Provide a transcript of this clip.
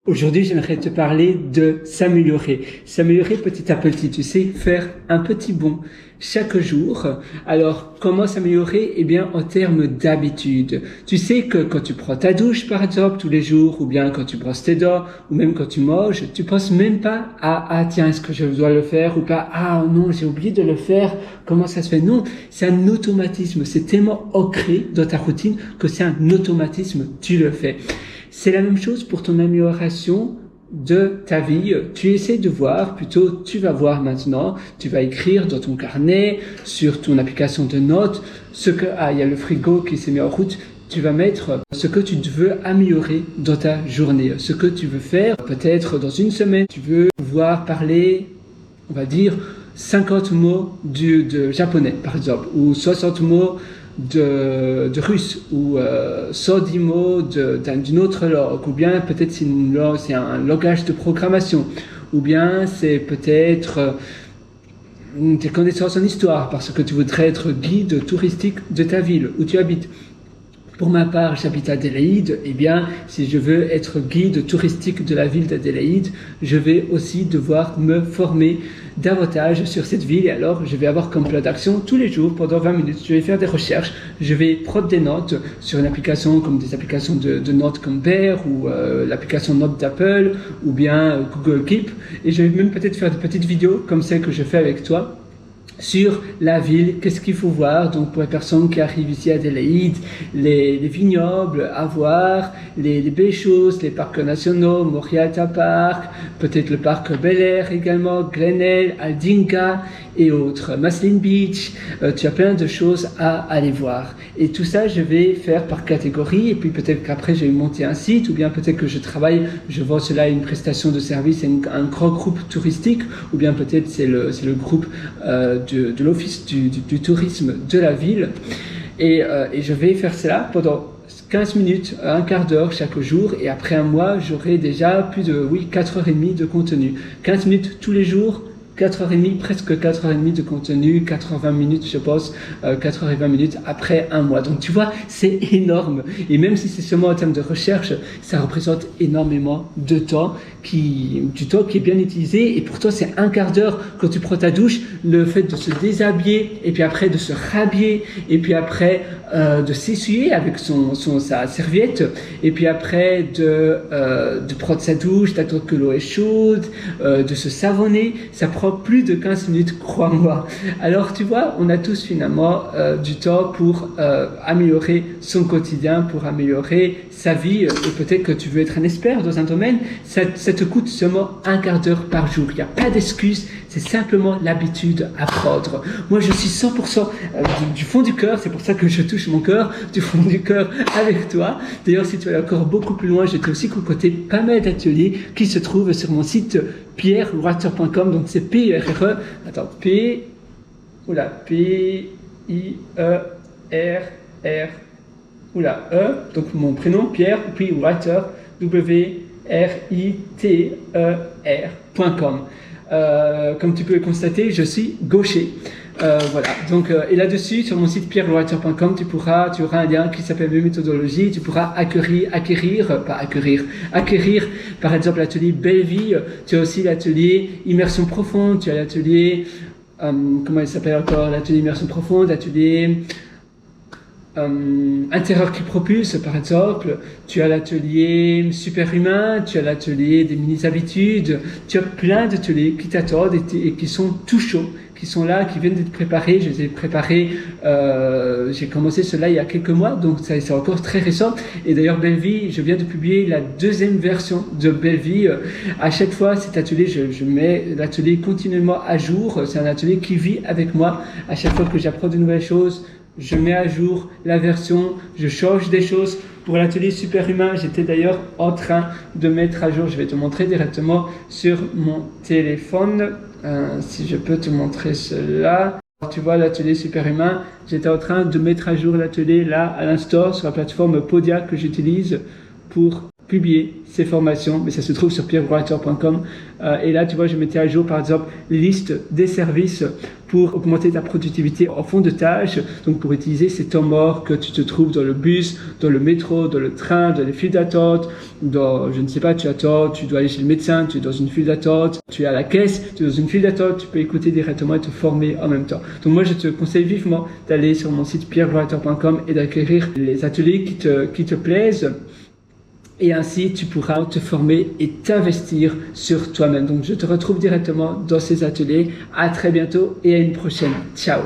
Aujourd'hui, j'aimerais te parler de s'améliorer. S'améliorer petit à petit, tu sais, faire un petit bond chaque jour. Alors, comment s'améliorer? Eh bien, en termes d'habitude. Tu sais que quand tu prends ta douche, par exemple, tous les jours, ou bien quand tu brosses tes dents, ou même quand tu manges, tu penses même pas à tiens, est-ce que je dois le faire ou pas? Ah non, j'ai oublié de le faire. Comment ça se fait? Non, c'est un automatisme. C'est tellement ancré dans ta routine que c'est un automatisme. Tu le fais. C'est la même chose pour ton amélioration de ta vie. Tu essaies de voir, plutôt tu vas voir maintenant, tu vas écrire dans ton carnet, sur ton application de notes, il y a le frigo qui s'est mis en route, tu vas mettre ce que tu veux améliorer dans ta journée, ce que tu veux faire, peut-être dans une semaine, tu veux pouvoir parler, on va dire, 50 mots de japonais par exemple, ou 60 mots de russe, ou 110 mots d'une autre langue, ou bien peut-être c'est un langage de programmation, ou bien c'est peut-être tes connaissances en histoire, parce que tu voudrais être guide touristique de ta ville où tu habites. Pour ma part, j'habite à Adélaïde, eh bien, si je veux être guide touristique de la ville d'Adélaïde, je vais aussi devoir me former davantage sur cette ville, et alors je vais avoir comme plan d'action tous les jours pendant 20 minutes, je vais faire des recherches, je vais prendre des notes sur une application comme des applications de notes comme Bear, ou l'application Notes d'Apple, ou bien Google Keep, et je vais même peut-être faire des petites vidéos comme celle que je fais avec toi, sur la ville, qu'est-ce qu'il faut voir, donc pour les personnes qui arrivent ici à Adélaïde, les vignobles à voir, les belles choses, les parcs nationaux, Morialta Park, peut-être le parc Bel Air également, Glenelg, Aldinga et autres, Maslin Beach, tu as plein de choses à aller voir. Et tout ça, je vais faire par catégorie, et puis peut-être qu'après je vais monter un site, ou bien peut-être que je vends cela à une prestation de service, à un grand groupe touristique, ou bien peut-être c'est le groupe de l'office du tourisme de la ville, et je vais faire cela pendant 15 minutes, un quart d'heure chaque jour, et après un mois, j'aurai déjà plus de 4h30 de contenu. 15 minutes tous les jours, 4h30, presque 4h30 de contenu, 80 minutes je pense, 4h20 minutes après un mois. Donc tu vois, c'est énorme. Et même si c'est seulement en termes de recherche, ça représente énormément de temps, du temps qui est bien utilisé. Et pour toi, c'est un quart d'heure quand tu prends ta douche, le fait de se déshabiller, et puis après de se rhabiller, et puis après de s'essuyer avec sa serviette, et puis après de prendre sa douche, d'attendre que l'eau est chaude, de se savonner, ça prend plus de 15 minutes, crois-moi. Alors tu vois, on a tous finalement du temps pour améliorer son quotidien, pour améliorer sa vie, et peut-être que tu veux être un expert dans un domaine, ça te coûte seulement un quart d'heure par jour. Il n'y a pas d'excuse, c'est simplement l'habitude à prendre. Moi, je suis 100% du fond du cœur, c'est pour ça que je touche mon cœur, du fond du cœur avec toi. D'ailleurs, si tu veux aller encore beaucoup plus loin, je t'ai aussi concocté pas mal d'ateliers qui se trouvent sur mon site pierrewriter.com, donc c'est P-I-R-R-E, attends, donc mon prénom, Pierre, puis Writer, W-R-I-T-E-R.com. Comme tu peux le constater, je suis gaucher. Voilà. Donc, et là-dessus, sur mon site pierrewriter.com, tu auras un lien qui s'appelle mes méthodologies. Tu pourras acquérir, par exemple, l'atelier Belle Vie. Tu as aussi l'atelier Immersion Profonde. Tu as l'atelier, comment il s'appelle encore? L'atelier Immersion Profonde, l'atelier Intérieur qui propulse, par exemple. Tu as l'atelier Superhumain, tu as l'atelier des mini-habitudes, tu as plein d'ateliers qui t'attendent et qui sont tout chauds, qui sont là, qui viennent d'être préparés. Je les ai préparés, j'ai commencé cela il y a quelques mois, donc c'est encore très récent. Et d'ailleurs, Belle Vie, je viens de publier la deuxième version de Belle Vie. À chaque fois, cet atelier, je mets l'atelier continuellement à jour. C'est un atelier qui vit avec moi. À chaque fois que j'apprends de nouvelles choses, je mets à jour la version, je change des choses. Pour l'atelier Superhumain, j'étais d'ailleurs en train de mettre à jour, je vais te montrer directement sur mon téléphone, si je peux te montrer cela. Tu vois l'atelier Superhumain, j'étais en train de mettre à jour l'atelier là à l'instant sur la plateforme Podia que j'utilise pour publier ces formations, mais ça se trouve sur pierrewriter.com. Et là, tu vois, je mettais à jour, par exemple, liste des services pour augmenter ta productivité en fond de tâche. Donc, pour utiliser ces temps morts que tu te trouves dans le bus, dans le métro, dans le train, dans les files d'attente, dans, je ne sais pas, tu attends, tu dois aller chez le médecin, tu es dans une file d'attente, tu es à la caisse, tu es dans une file d'attente, tu peux écouter directement et te former en même temps. Donc, moi, je te conseille vivement d'aller sur mon site pierrewriter.com et d'acquérir les ateliers qui te plaisent. Et ainsi, tu pourras te former et t'investir sur toi-même. Donc, je te retrouve directement dans ces ateliers. À très bientôt et à une prochaine. Ciao!